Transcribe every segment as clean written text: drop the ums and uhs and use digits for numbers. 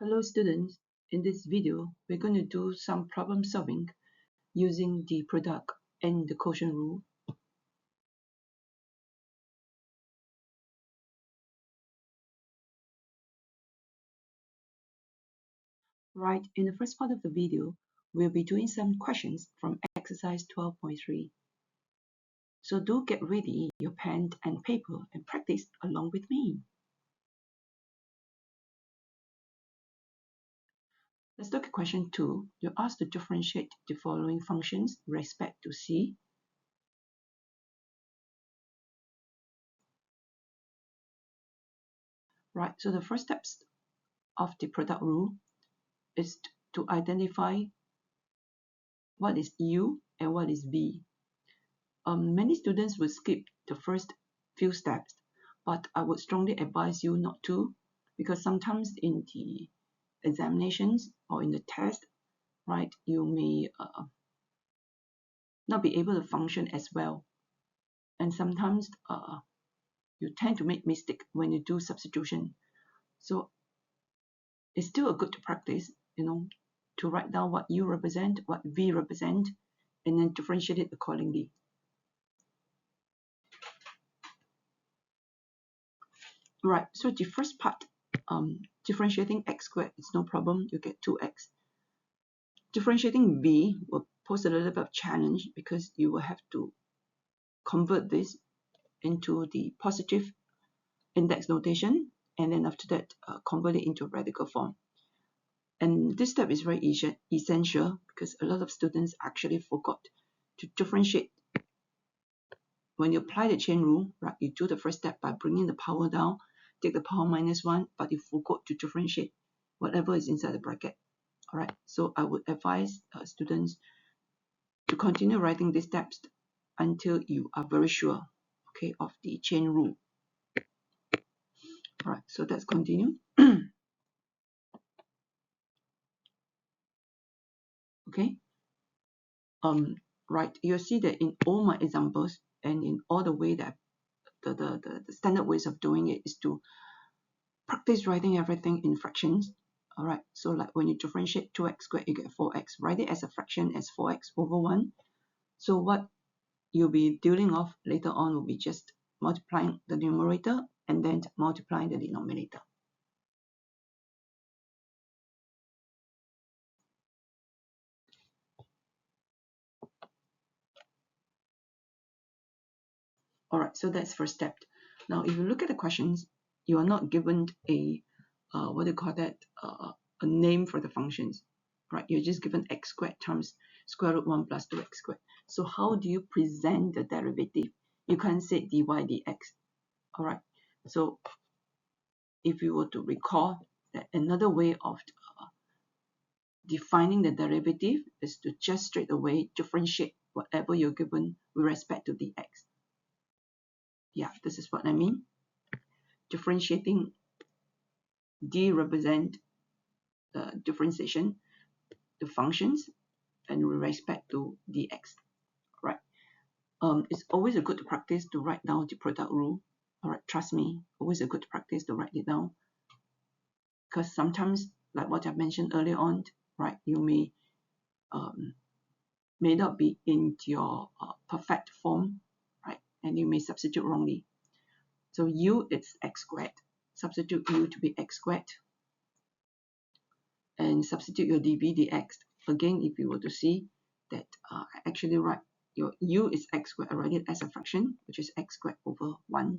Hello students, in this video we're going to do some problem solving using the product and the quotient rule. Right, in the first part of the video we'll be doing some questions from exercise 12.3. So do get ready your pen and paper and practice along with me. Let's look at question 2. You're asked to differentiate the following functions with respect to C. Right, so the first steps of the product rule is to identify what is U and what is V. Many students will skip the first few steps, but I would strongly advise you not to, because sometimes in the examinations or in the test, right, you may not be able to function as well. And sometimes you tend to make mistake when you do substitution. So it's still a good practice, to write down what U represent, what V represent, and then differentiate it accordingly. Right, so the first part, differentiating x squared is no problem, you get 2x. Differentiating v will pose a little bit of challenge because you will have to convert this into the positive index notation, and then after that convert it into radical form. And this step is very essential because a lot of students actually forgot to differentiate. When you apply the chain rule, right, you do the first step by bringing the power down, take the power -1, but you forgot to differentiate whatever is inside the bracket. All right, so I would advise students to continue writing these steps until you are very sure, okay, of the chain rule. All right, so let's continue. Okay. Right, you'll see that in all my examples and in all the way that the standard ways of doing it is to practice writing everything in fractions. All right, so like when you differentiate 2x squared, you get 4x. Write it as a fraction as 4x over 1. So what you'll be dealing with later on will be just multiplying the numerator and then multiplying the denominator. All right, so that's first step. Now, if you look at the questions, you are not given a a name for the functions, right? You're just given x squared times square root 1 plus 2x squared. So how do you present the derivative? You can't say dy dx. All right. So if you were to recall that another way of defining the derivative is to just straight away differentiate whatever you're given with respect to dx. Yeah, this is what I mean. Differentiating d represent the differentiation, the functions, and with respect to dx, right? It's always a good practice to write down the product rule. All right, trust me, always a good practice to write it down, because sometimes, like what I mentioned earlier on, right, you may not be in your perfect form, right, and you may substitute wrongly. So u is x squared. Substitute u to be x squared, and substitute your dv dx. Again, if you were to see that I actually write your u is x squared, I write it as a fraction, which is x squared over 1.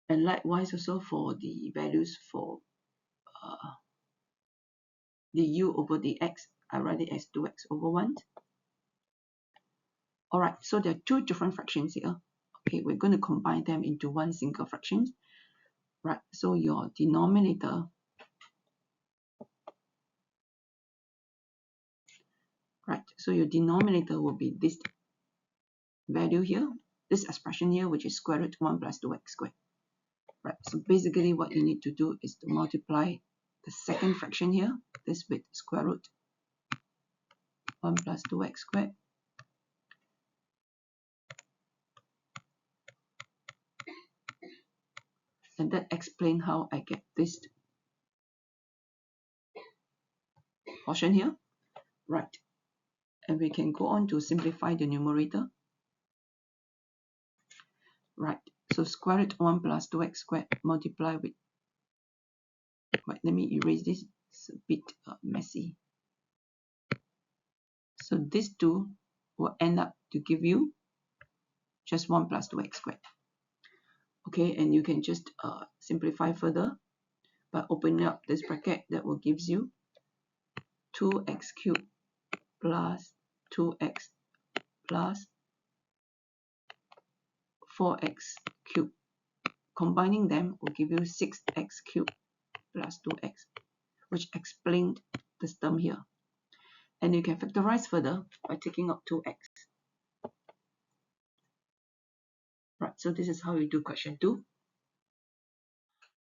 And likewise also for the values for the u over the x, I write it as 2x over 1. All right, so there are two different fractions here. Okay, we're going to combine them into one single fraction. Right, so your denominator, right, so your denominator will be this value here, this expression here, which is square root 1 plus 2x squared. Right, so basically what you need to do is to multiply the second fraction here, this with square root 1 plus 2x squared. And that explains how I get this portion here, right? And we can go on to simplify the numerator, right? So square root 1 plus 2x squared multiply with, right, let me erase this, it's a bit messy. So these two will end up to give you just 1 plus 2x squared. Okay, and you can just simplify further by opening up this bracket. That will gives you 2x cubed plus 2x plus 4x cubed. Combining them will give you 6x cubed plus 2x, which explained this term here. And you can factorize further by taking out 2x. Right, so this is how you do question 2.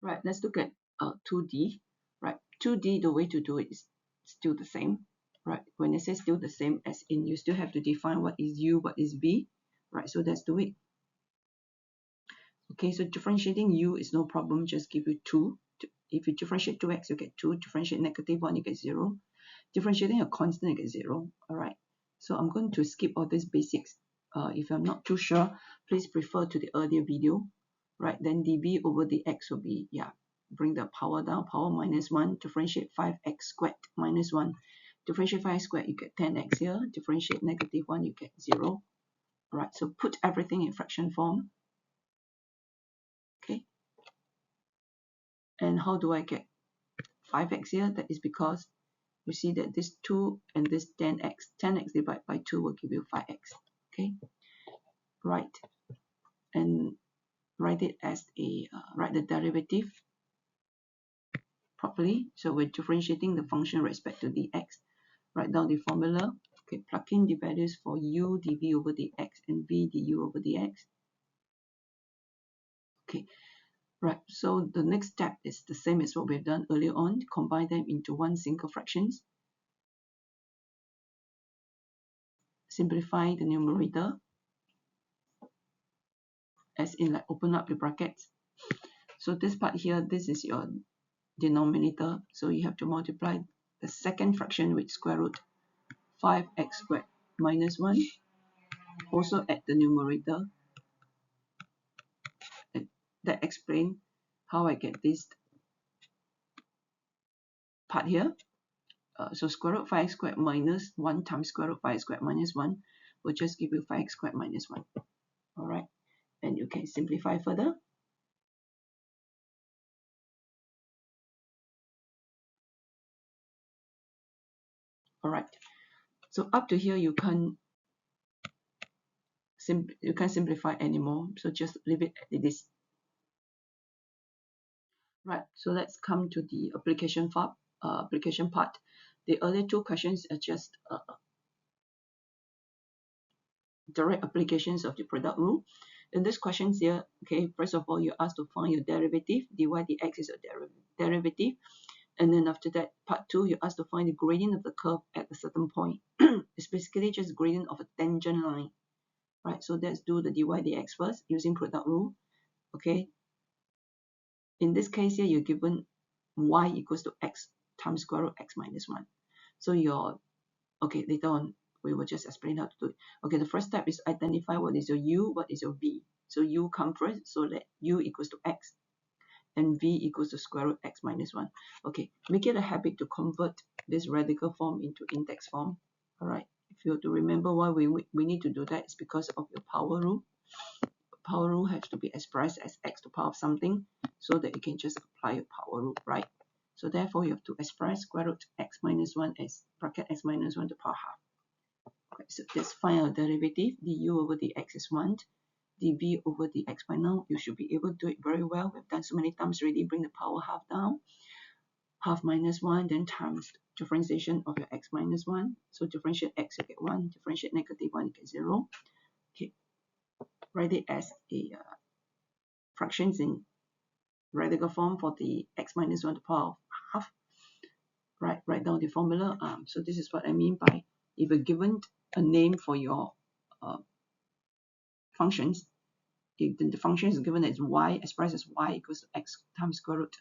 Right, let's look at 2D. Right, 2D, the way to do it is still the same. Right, when it says still the same, as in you still have to define what is U, what is V. Right, so let's do it. Okay, so differentiating U is no problem, just give you 2. If you differentiate 2x, you get 2. Differentiate negative 1, you get 0. Differentiating a constant, you get 0. All right, so I'm going to skip all these basics. If I'm not too sure, please refer to the earlier video. Right, then dv over dx will be, yeah, bring the power down, power minus 1, differentiate 5x squared minus 1. Differentiate 5 squared, you get 10x here. Differentiate negative 1, you get 0. All right, so put everything in fraction form. Okay, and how do I get 5x here? That is because you see that this 2 and this 10x divided by 2 will give you 5x. Okay, right, and write it as a write the derivative properly. So we're differentiating the function with respect to dx. Write down the formula. Okay, plug in the values for u dv over dx and v du over dx. Okay, right, so the next step is the same as what we've done earlier on. Combine them into one single fractions. Simplify the numerator, as in like open up the brackets. So this part here, this is your denominator, so you have to multiply the second fraction with square root 5x squared minus 1. Also add the numerator. And that explains how I get this part here. So square root 5x squared minus 1 times square root 5x squared minus 1 will just give you 5x squared minus 1. All right, and you can simplify further. All right, so up to here you can't simplify anymore, so just leave it as it is. Right, so let's come to the application part. The earlier two questions are just direct applications of the product rule. In this questions here, okay, first of all, you're asked to find your derivative. dy dx is a derivative. And then after that, part 2, you're asked to find the gradient of the curve at a certain point. It's basically just gradient of a tangent line. Right, so let's do the dy dx first using product rule. Okay, in this case here, you're given y equals to x times square root x minus 1. So okay, later on, we will just explain how to do it. Okay, the first step is identify what is your u, what is your v. So u come first, so let u equals to x and v equals to square root x minus 1. Okay, make it a habit to convert this radical form into index form. All right, if you have to remember why we need to do that, it's because of your power rule. Power rule has to be expressed as x to the power of something, so that you can just apply your power rule, right? So therefore, you have to express square root x minus 1 as bracket x minus 1 to the power half. Okay, so let's find our derivative. Du over dx is 1. dv over dx, by now you should be able to do it very well. We've done so many times already. Bring the power half down. Half minus 1, then times differentiation of your x minus 1. So differentiate x, you get 1. Differentiate negative 1, you get 0. Okay, write it as a fractions in radical form for the x minus 1 to the power of half. Right, write down the formula. So this is what I mean by if you're given a name for your functions, if the function is given as y, expressed as y equals to x times square root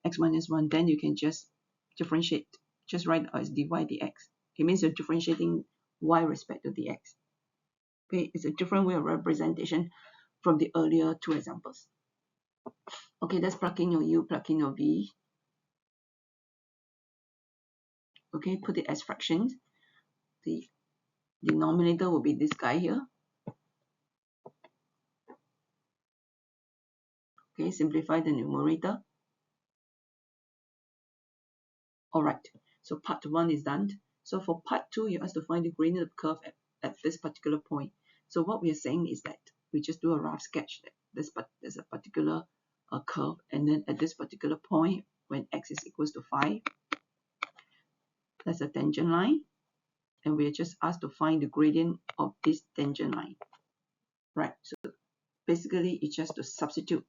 x minus 1, then you can just differentiate just write as dy dx. It means you're differentiating y respect to dx. Okay, it's a different way of representation from the earlier two examples. Okay, let's plug in your u, plug in your v. Okay, put it as fractions. The denominator will be this guy here. Okay, simplify the numerator. Alright, so part 1 is done. So for part 2, you have to find the gradient of the curve at this particular point. So what we are saying is that we just do a rough sketch that there's a particular curve, and then at this particular point, when x is equals to 5, that's a tangent line, and we are just asked to find the gradient of this tangent line. Right, so basically it's just to substitute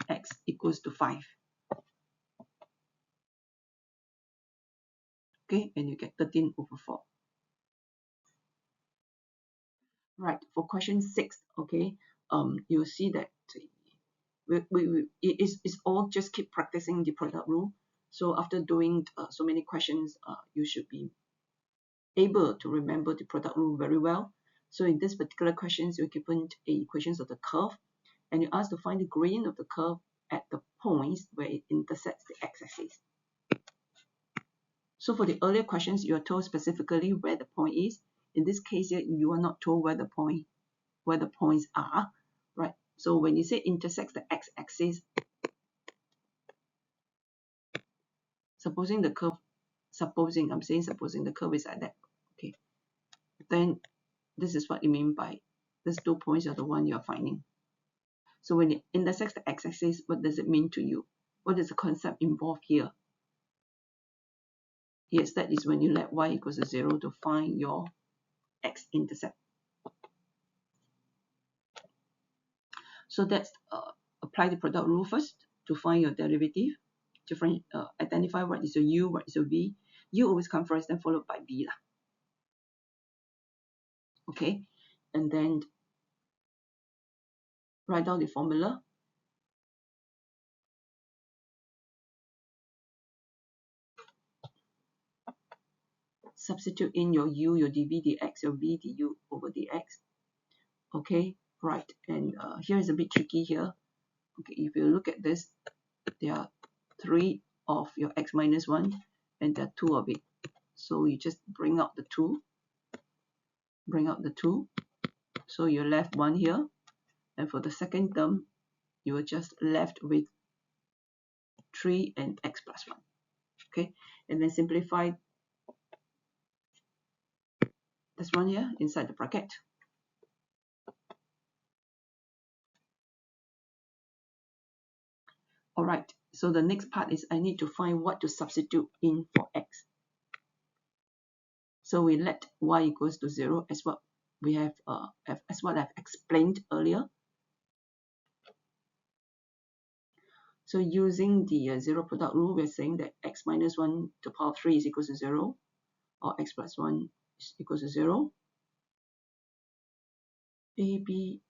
x equals to 5. Okay, and you get 13/4. Right, for question 6, okay, you'll see that it's all just keep practicing the product rule. So after doing so many questions, you should be able to remember the product rule very well. So in this particular questions, you're given equations of the curve, and you're asked to find the gradient of the curve at the points where it intersects the x-axis. So for the earlier questions, you are told specifically where the point is. In this case here, you are not told where the points are, right? So when you say intersects the x-axis, supposing the curve is like that, okay, then this is what you mean by these 2 points are the one you are finding. So when it intersects the x-axis, what does it mean to you? What is the concept involved here? Yes, that is when you let y equals to 0 to find your x-intercept. So that's apply the product rule first to find your derivative. Identify what is your u, what is your v. U always come first, then followed by v lah. Okay, and then write down the formula. Substitute in your u, your dv dx, your v du over dx. Okay, right, and here is a bit tricky here. Okay, if you look at this, there are 3 of your x minus 1, and there are 2 of it. So you just bring out the 2. So you're left 1 here, and for the second term, you are just left with 3 and x plus 1. Okay, and then simplify this one here inside the bracket. Alright, so the next part is I need to find what to substitute in for x. So we let y equals to 0 as what we have as what I've explained earlier. So using the 0 product rule, we're saying that x minus 1 to the power of 3 is equal to 0, or x plus 1 is equal to 0. AB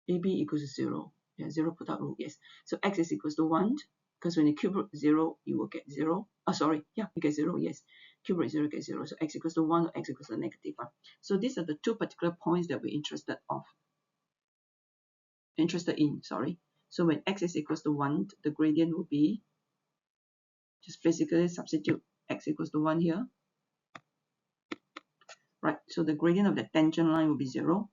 equals to 0. Yeah, 0 product rule, yes. So x is equals to 1, because when you cube root 0, you will get 0. Oh, sorry, yeah, you get 0, yes. Cube root 0 gets 0. So x equals to 1 or x equals to negative 1. So these are the 2 particular points that we're interested in, sorry. So when x is equals to 1, the gradient will be, just basically substitute x equals to 1 here. Right, so the gradient of the tangent line will be 0.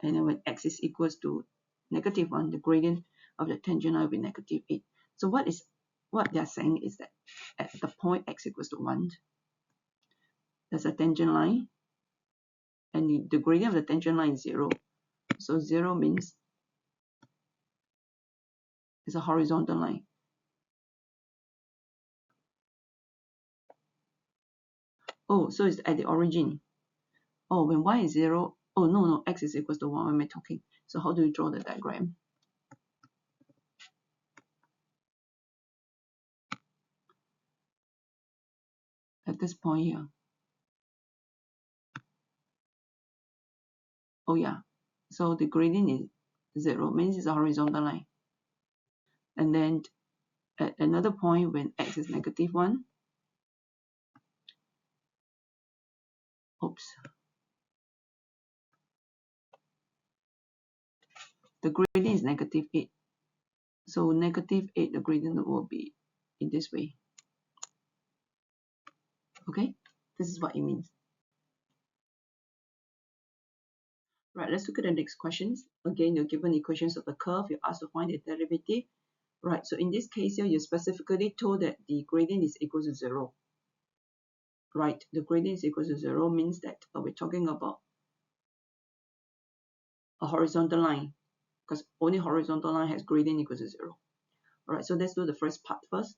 And then when x is equals to negative 1, the gradient of the tangent line will be negative 8. So what they're saying is that at the point x equals to 1, there's a tangent line, and the gradient of the tangent line is 0. So 0 means it's a horizontal line. Oh, so it's at the origin. Oh, when y is 0, oh no, x is equals to 1, what am I talking? So how do we draw the diagram? At this point here. Oh yeah, so the gradient is 0, means it's a horizontal line. And then at another point when x is negative 1, the gradient is negative 8. So negative 8, the gradient will be in this way. Okay, this is what it means. Right, let's look at the next questions. Again, you're given equations of the curve. You're asked to find the derivative. Right, so in this case here, you're specifically told that the gradient is equal to 0. Right, the gradient is equal to 0 means that we're talking about a horizontal line, because only horizontal line has gradient equal to 0. All right, so let's do the first part first.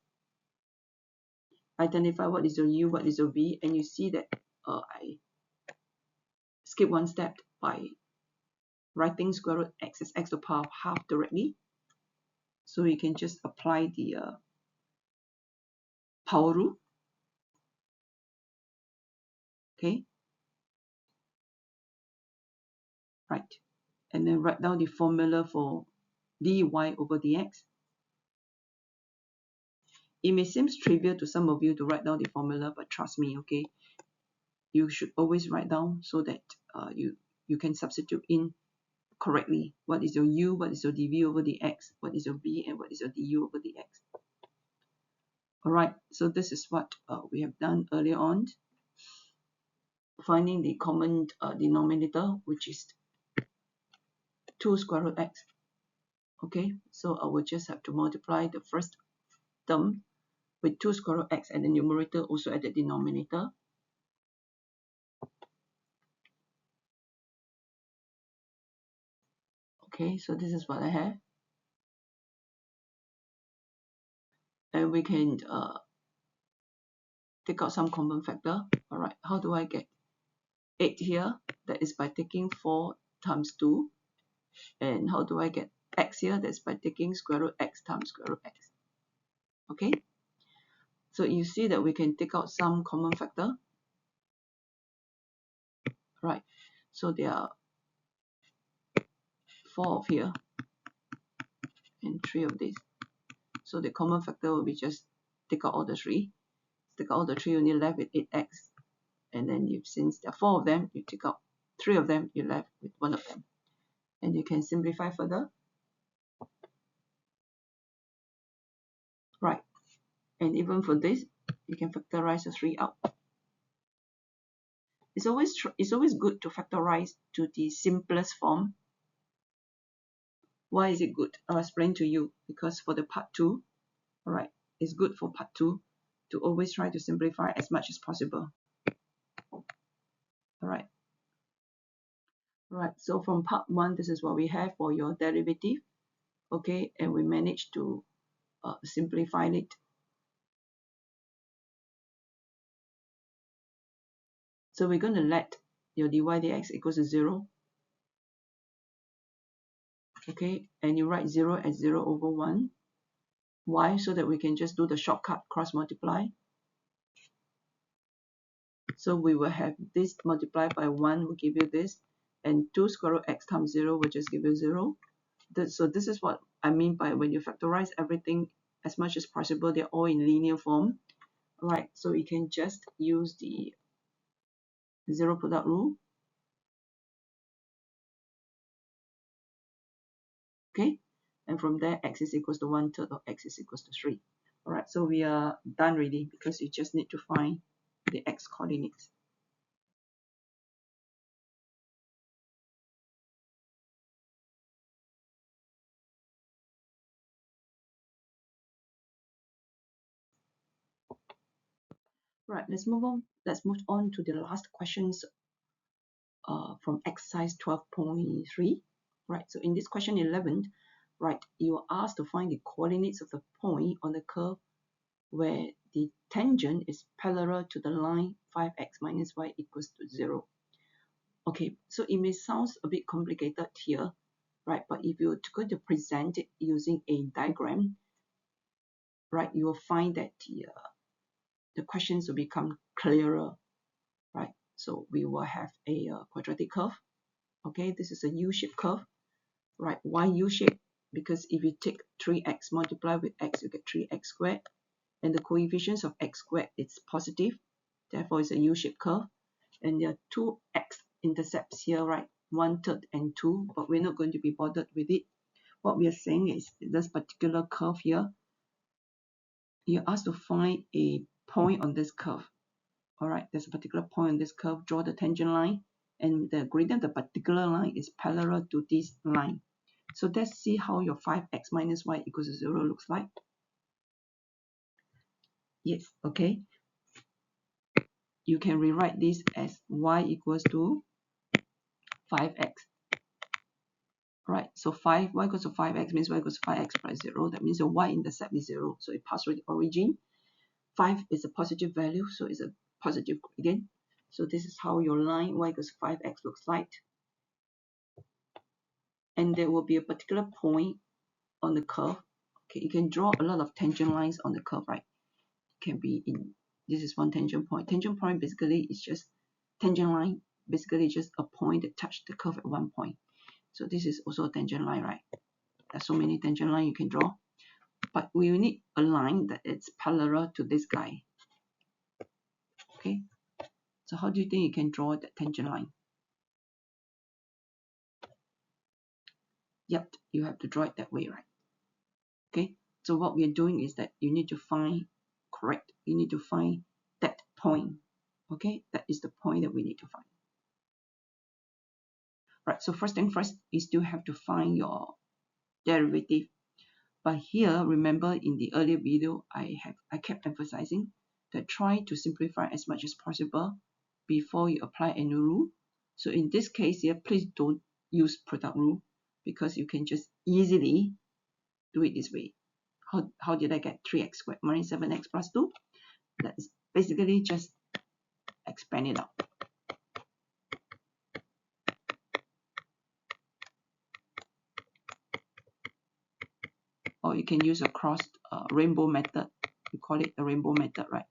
Identify what is your u, what is your v, and you see that I skip one step by writing square root x as x to the power of half directly. So you can just apply the power rule. Okay. Right. And then write down the formula for dy over dx. It may seem trivial to some of you to write down the formula, but trust me, okay, you should always write down so that you can substitute in correctly. What is your u, what is your dv over dx, what is your v, and what is your du over dx. Alright, so this is what we have done earlier on. Finding the common denominator, which is 2 square root x. Okay, so I will just have to multiply the first term with 2 square root x at the numerator, also at the denominator. Okay, so this is what I have. And we can take out some common factor. All right, how do I get 8 here? That is by taking 4 times 2. And how do I get x here? That's by taking square root x times square root x. Okay, so you see that we can take out some common factor. Right, so there are 4 of here and 3 of this. So the common factor will be just take out all the 3. Take out all the 3, only left with 8x. And then since there are 4 of them, you take out 3 of them, you're left with 1 of them. And you can simplify further. Right. And even for this, you can factorize the 3 out. It's always good to factorize to the simplest form. Why is it good? I'll explain to you. Because for the part 2, all right, it's good for part 2 to always try to simplify as much as possible. All right. Right, so from part 1, this is what we have for your derivative. Okay, and we managed to simplify it. So we're going to let your dy dx equals to 0. Okay, and you write 0 as 0 over 1. Why? So that we can just do the shortcut cross multiply. So we will have this multiplied by 1 will give you this, and 2 square root x times 0 will just give you 0. So this is what I mean by when you factorize everything as much as possible, they're all in linear form. Right, so you can just use the 0 product rule. Okay, and from there x is equals to 1/3 of x is equals to 3. All right, so we are done really, because you just need to find the x coordinates. Right, let's move on to the last questions from exercise 12.3. Right, so in this question 11, right, you are asked to find the coordinates of the point on the curve where the tangent is parallel to the line 5x minus y equals to 0. Okay, so it may sound a bit complicated here, right? But if you're going to present it using a diagram, right, you will find that the questions will become clearer, right? So we will have a quadratic curve. Okay, this is a U-shaped curve, right? Why U-shape? because if you take 3x multiply with x, you get 3x squared, and the coefficients of x squared is positive, therefore it's a U-shaped curve, and there are two x-intercepts here, right? 1/3 and 2, but we're not going to be bothered with it. What we are saying is this particular curve here, you're asked to find a point on this curve. All right, there's a particular point on this curve, draw the tangent line, and the gradient of the particular line is parallel to this line. So let's see how your 5x minus y equals to 0 looks like. Yes, okay. You can rewrite this as y equals to 5x. Right, so y equals to 5x means y equals to 5x plus 0. That means the y-intercept is 0. So it passes through the origin. 5 is a positive value, so it's a positive gradient. So this is how your line y equals to 5x looks like. And there will be a particular point on the curve. Okay, you can draw a lot of tangent lines on the curve, right? It can be in, this is one tangent point. Tangent point basically is just, tangent line basically just a point that touches the curve at one point. So this is also a tangent line, right? There's so many tangent lines you can draw. But we need a line that is parallel to this guy. Okay, so how do you think you can draw that tangent line? Yep, you have to draw it that way, right? Okay, so what we are doing is that you need to find, correct, you need to find that point. Okay, that is the point that we need to find. Right, so first thing first, you still have to find your derivative. But here, remember in the earlier video, I kept emphasizing that try to simplify as much as possible before you apply any rule. So in this case here, please don't use product rule, because you can just easily do it this way. How did I get 3x squared minus 7x plus 2? That is basically just expand it out. Or you can use a crossed rainbow method. We call it the rainbow method, right?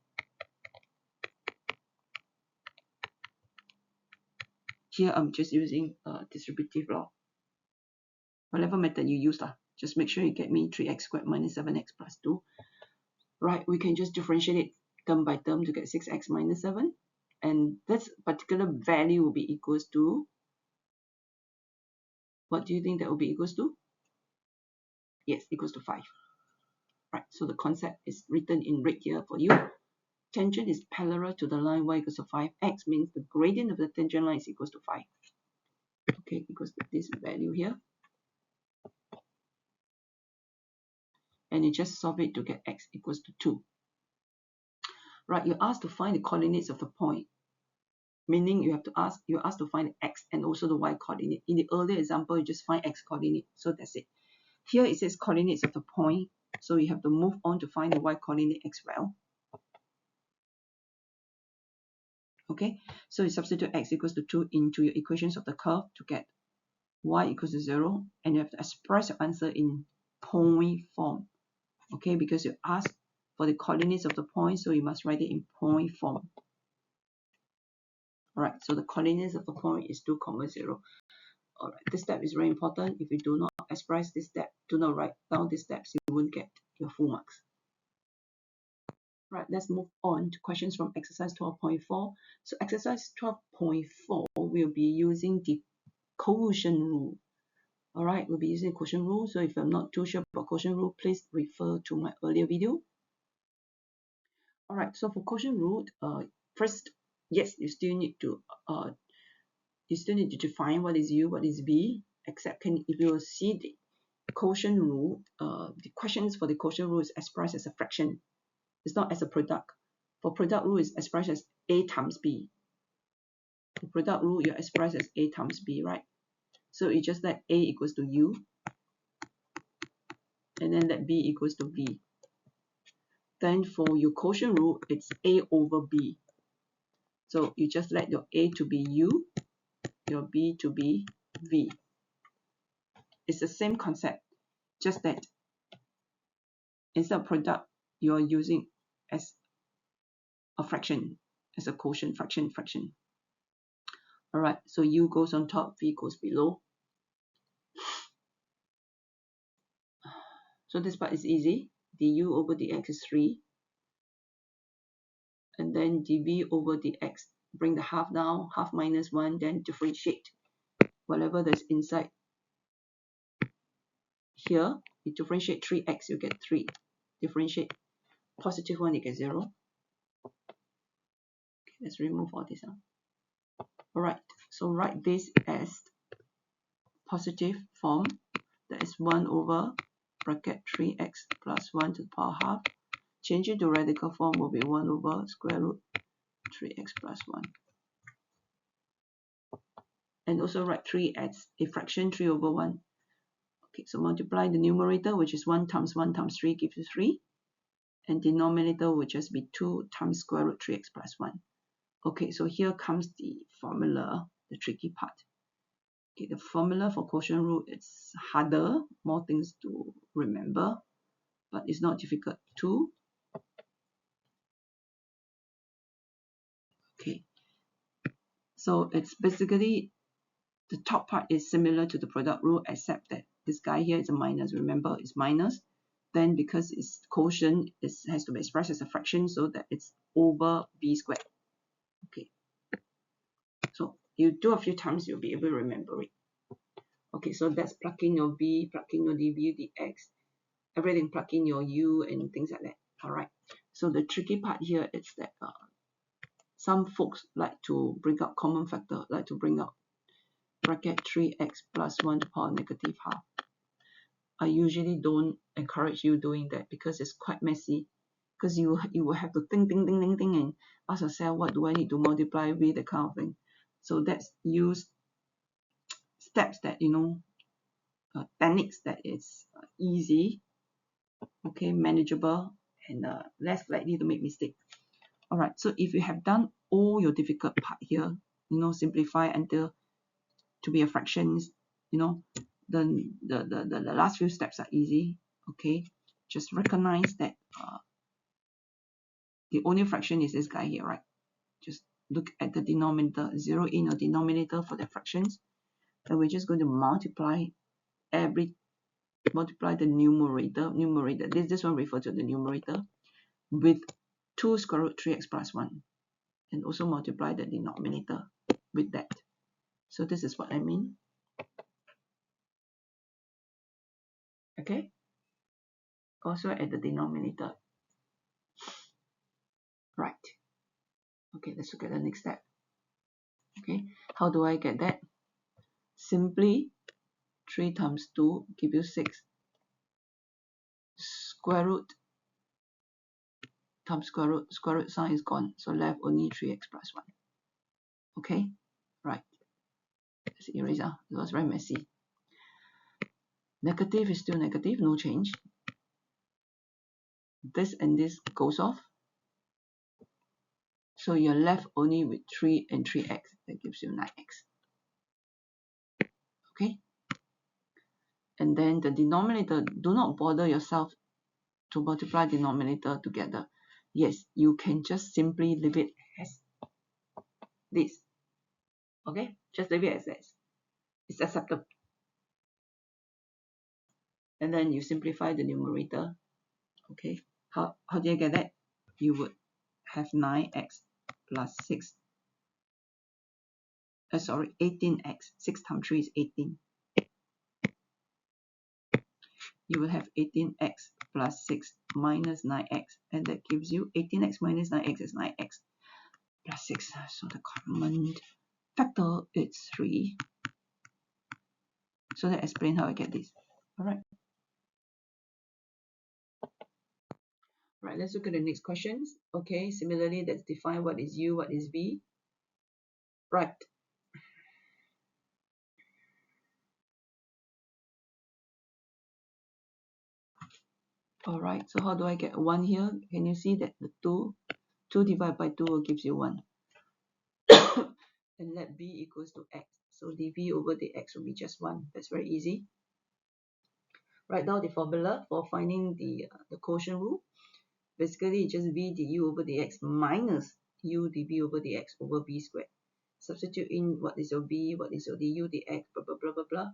Here I'm just using distributive law. Whatever method you use, just make sure you get me 3x squared minus 7x plus 2. Right, we can just differentiate it term by term to get 6x minus 7. And this particular value will be equals to, what do you think that will be equals to? Yes, equals to 5. Right, so the concept is written in red here for you. Tangent is parallel to the line y equals to 5. X means the gradient of the tangent line is equals to 5. Okay, equals to this value here. And you just solve it to get x equals to 2. Right, you're asked to find the coordinates of the point. Meaning you're asked to find x and also the y coordinate. In the earlier example, you just find x coordinate. So that's it. Here it says coordinates of the point. So you have to move on to find the y coordinate as well. Okay, so you substitute x equals to 2 into your equations of the curve to get y equals to 0. And you have to express your answer in point form. Okay, because you asked for the coordinates of the point, so you must write it in point form. Alright, so the coordinates of the point is 2, 0. Alright, this step is very important. If you do not express this step, do not write down these steps, you won't get your full marks. Right, let's move on to questions from exercise 12.4. So exercise 12.4, we'll be using the quotient rule. Alright, we'll be using quotient rule. So if I'm not too sure about quotient rule, please refer to my earlier video. Alright, so for quotient rule, first, yes, you still need to define what is U, what is V, except if you will see the quotient rule, the questions for the quotient rule is expressed as a fraction. It's not as a product. For product rule, is expressed as A times B. For product rule, you're expressed as A times B, right? So you just let A equals to U, and then let B equals to V. Then for your quotient rule, it's A over B. So you just let your A to be U, your B to be V. It's the same concept, just that instead of product, you're using as a fraction, as a quotient, fraction. Alright, so U goes on top, V goes below. So this part is easy. du over dx is 3. And then dv over dx. Bring the half down, half minus 1, then differentiate. Whatever that's inside here, you differentiate 3x, you get 3. Differentiate positive 1, you get 0. Okay, let's remove all this. Alright, so write this as positive form. That is 1 over bracket 3x plus 1 to the power half. Change it to radical form will be 1 over square root 3x plus 1. And also write 3 as a fraction, 3 over 1. Okay, so multiply the numerator, which is 1 times 3 gives you 3. And denominator will just be 2 times square root 3x plus 1. Okay, so here comes the formula, the tricky part. Okay, the formula for quotient rule is harder, more things to remember, but it's not difficult too. Okay, so it's basically the top part is similar to the product rule, except that this guy here is a minus. Remember, it's minus. Then because its quotient has to be expressed as a fraction, so that it's over b squared. Okay, so you do a few times, you'll be able to remember it. Okay, so that's plug in your b, plug in your dv, dx, everything, plug in your u and things like that. All right. So the tricky part here is that some folks like to bring out common factor, like to bring out bracket 3x plus 1 to the power negative half. I usually don't encourage you doing that because it's quite messy. Because you will have to think and ask yourself, what do I need to multiply with, that kind of thing. So that's use steps that, techniques that is easy, okay, manageable, and less likely to make mistakes. All right, so if you have done all your difficult part here, simplify until to be a fractions, then the last few steps are easy. Okay, just recognize that the only fraction is this guy here, right? Just look at the denominator, zero in your denominator for the fractions, and we're just going to multiply the numerator. This one refers to the numerator with 2 square root 3x plus 1, and also multiply the denominator with that. So this is what I mean. Okay, also at the denominator. Right. Okay, let's look at the next step. Okay, how do I get that? Simply 3 times 2 give you 6. Square root times square root sign is gone, so left only 3x plus 1. Okay, right. Let's erase. It was very messy. Negative is still negative, no change. This and this goes off. So you're left only with 3 and 3x. That gives you 9x. Okay? And then the denominator, do not bother yourself to multiply denominator together. Yes, you can just simply leave it as this. Okay? Just leave it as this. It's acceptable. And then you simplify the numerator. Okay? How do you get that? You would have 9x plus 6. 18x. 6 times 3 is 18. You will have 18x plus 6 minus 9x, and that gives you 18x minus 9x is 9x plus 6. So the common factor is 3. So that explains how I get this. Alright. Right, let's look at the next questions. Okay, similarly, let's define what is u, what is v. Right. Alright, so how do I get 1 here? Can you see that the 2 divided by 2 gives you 1. And let b equals to x. So dv over dx will be just 1. That's very easy. Write down the formula for finding the quotient rule. Basically, it's just v du over dx minus u dv over dx over b squared. Substitute in what is your v, what is your du dx, blah, blah, blah, blah, blah.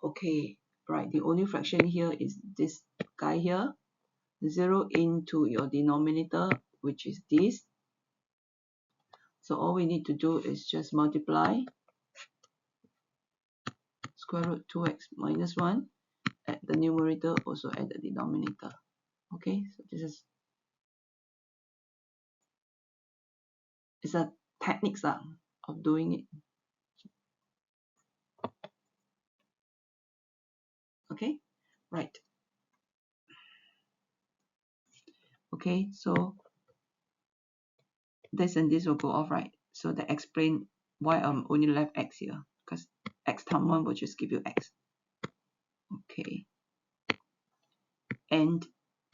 Okay, right? The only fraction here is this guy here. 0 into your denominator, which is this. So all we need to do is just multiply square root 2x minus 1 at the numerator, also at the denominator. Okay, so this is a techniques of doing it. Okay, right. Okay, so this and this will go off, right? So that explain why I'm only left x here, because x times 1 will just give you x. Okay, and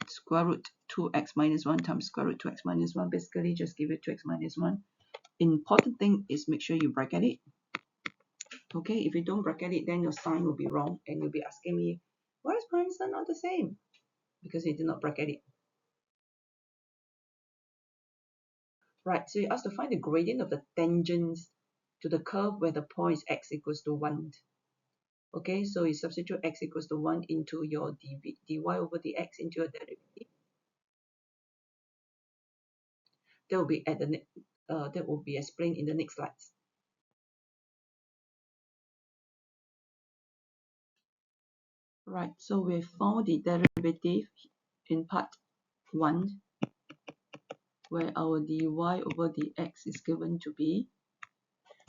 square root 2x minus 1 times square root 2x minus 1 basically just give you 2x minus 1. Important thing is make sure you bracket it. Okay, if you don't bracket it, then your sign will be wrong and you'll be asking me, why is my answer not the same? Because you did not bracket it. Right, so you asked to find the gradient of the tangents to the curve where the point is x equals to 1. Okay, so you substitute x equals to 1 into your dy over dx into your derivative. That will be at the that will be explained in the next slides. Right, so we found the derivative in part 1, where our dy over dx is given to be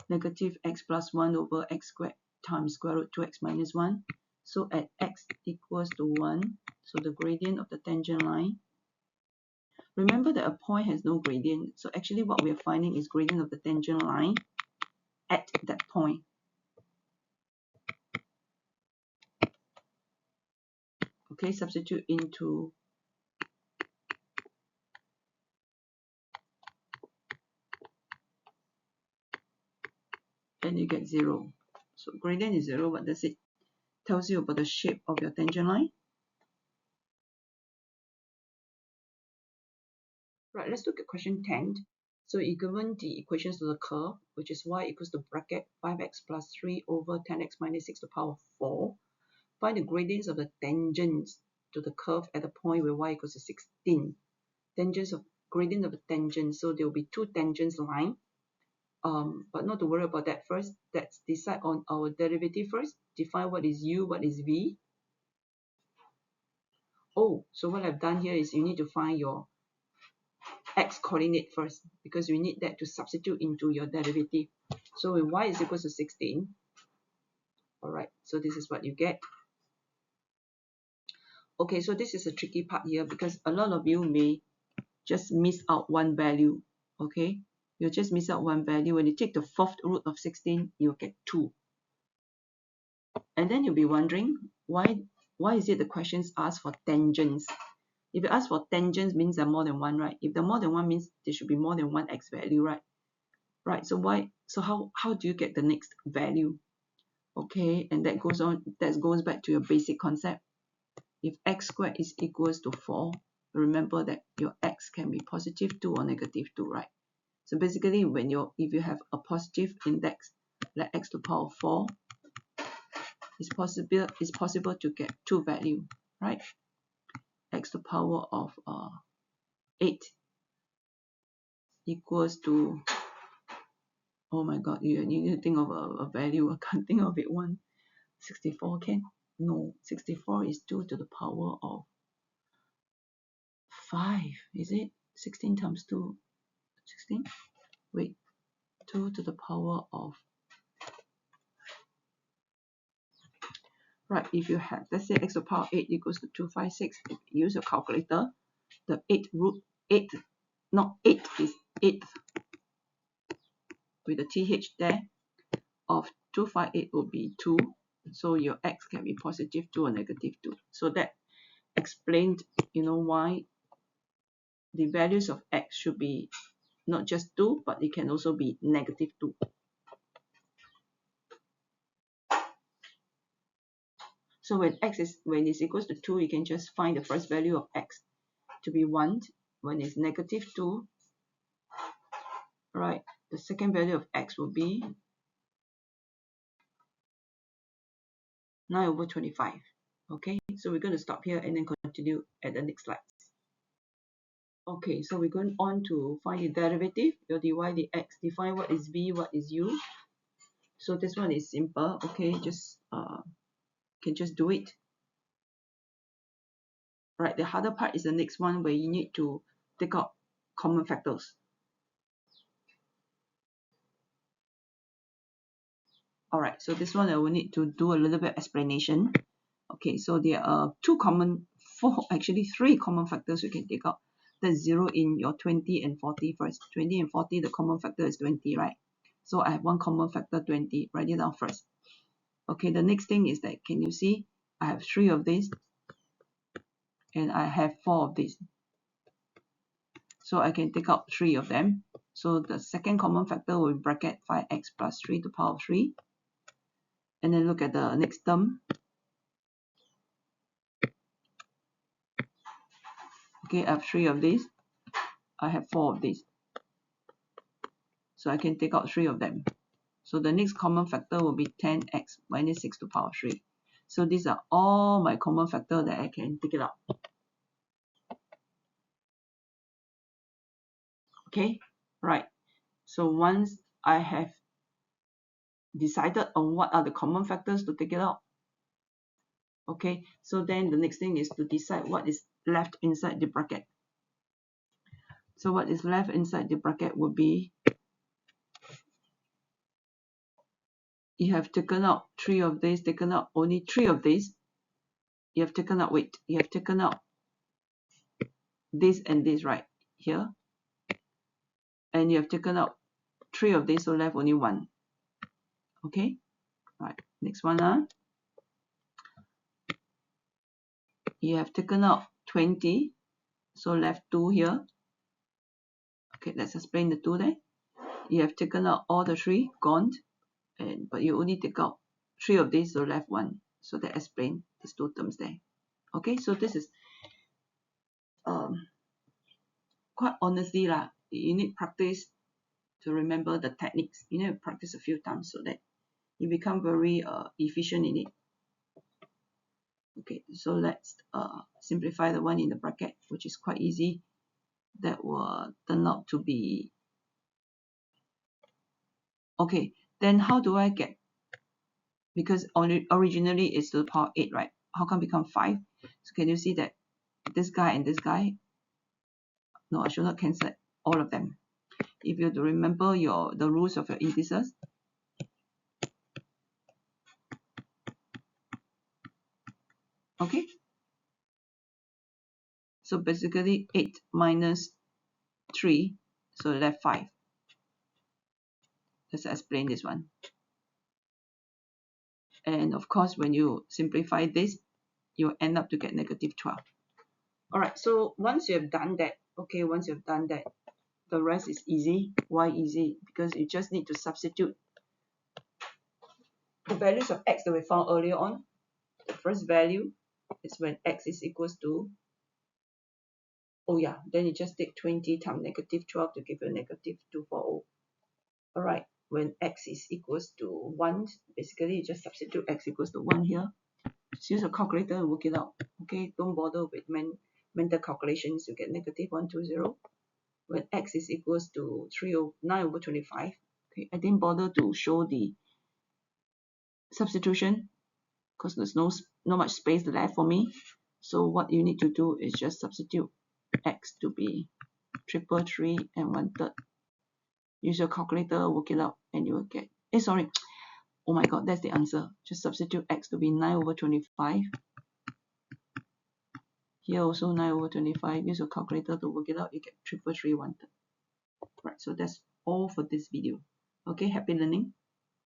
negative x plus 1 over x squared times square root 2x minus 1. So at x equals to 1, so the gradient of the tangent line. Remember that a point has no gradient, so actually what we are finding is gradient of the tangent line at that point. Okay, substitute into and you get 0. So gradient is 0. What does it tells you about the shape of your tangent line? Right, let's look at question 10. So you're given the equations to the curve, which is y equals to bracket 5x plus 3 over 10x minus 6 to the power of 4. Find the gradients of the tangents to the curve at the point where y equals to 16. Tangents of gradient of the tangent, so there will be two tangents line. But not to worry about that first. Let's decide on our derivative first. Define what is u, what is v. Oh, so what I've done here is you need to find your x coordinate first, because we need that to substitute into your derivative. So when y is equal to 16, alright, so this is what you get. Okay, so this is a tricky part here, because a lot of you may just miss out one value. Okay, you'll just miss out one value. When you take the fourth root of 16, you'll get 2. And then you'll be wondering, why is it the questions ask for tangents? If you ask for tangents, means there are more than one, right? If there are more than one, means there should be more than one x value, right? Right, so how do you get the next value? Okay, and that goes back to your basic concept. If x squared is equals to 4, remember that your x can be positive 2 or negative 2, right? So basically, if you have a positive index like x to the power of 4, it's possible to get two value, right? X to the power of 8 equals to, oh my god, you need to think of a value. I can't think of it. 164 can? No, 64 is 2 to the power of 5, is it? 16 times 2, 16? Wait, 2 to the power of, right, if you have, let's say x to the power 8 equals to 256, use your calculator, the 8 root 8, not 8 is 8 with the th there, of 258 will be 2, so your x can be positive 2 or negative 2. So that explained, why the values of x should be not just 2, but it can also be negative 2. So when it's equals to 2, you can just find the first value of x to be 1. When it's negative 2, right, the second value of x will be 9 over 25. Okay, so we're going to stop here and then continue at the next slide. Okay, so we're going on to find the derivative, your dy dx, define what is v, what is u. So this one is simple, okay, just can just do it. Right, the harder part is the next one where you need to take out common factors. Alright, so this one I will need to do a little bit of explanation. Okay, so there are actually three common factors you can take out. That's 0 in your 20 and 40 first. 20 and 40, the common factor is 20, right? So I have one common factor, 20. Write it down first. Okay, the next thing is that, can you see? I have 3 of these and I have 4 of these. So I can take out 3 of them. So the second common factor will be bracket 5x plus 3 to the power of 3. And then look at the next term. Okay, I have 3 of these. I have 4 of these. So I can take out 3 of them. So the next common factor will be 10x minus 6 to the power of 3. So these are all my common factor that I can take it out. Okay, right. So once I have decided on what are the common factors to take it out, okay, so then the next thing is to decide what is left inside the bracket. So what is left inside the bracket would be, you have taken out 3 of these, taken out only 3 of these. You have taken out, you have taken out this and this right here. And you have taken out 3 of these, so left only 1. Okay, right, next one. You have taken out 20, so left 2 here. Okay, let's explain the 2 there. You have taken out all the 3, gone, but you only take out 3 of these, so left 1. So that explains these 2 terms there. Okay, so this is quite honestly lah. You need practice to remember the techniques. You need to practice a few times so that you become very efficient in it. Okay, so let's simplify the one in the bracket, which is quite easy. That will turn out to be okay. Then how do I get, because originally it's to the power 8, right? How come become 5? So can you see that this guy and this guy, no, I should not cancel all of them. If you remember the rules of your indices, okay, so basically 8 minus 3, so left 5. Let's explain this one. And of course, when you simplify this, you end up to get negative 12. All right, so once you have done that, okay, once you've done that, the rest is easy. Why easy? Because you just need to substitute the values of x that we found earlier on. The first value is when x is equals to, oh yeah, then you just take 20 times negative 12 to give you negative 240. All right, when x is equals to 1, basically you just substitute x equals to 1 here. Just use a calculator and work it out. Okay, don't bother with mental calculations. You get negative 120. When x is equals to 9 over 25. Okay, I didn't bother to show the substitution because there's no much space left for me. So what you need to do is just substitute x to be 333 and 1/3. Use your calculator, work it out, and you will get, sorry, oh my god, that's the answer. Just substitute x to be 9 over 25. Here also 9 over 25. Use your calculator to work it out, you get 333 1/3. Right, so that's all for this video. Okay, happy learning.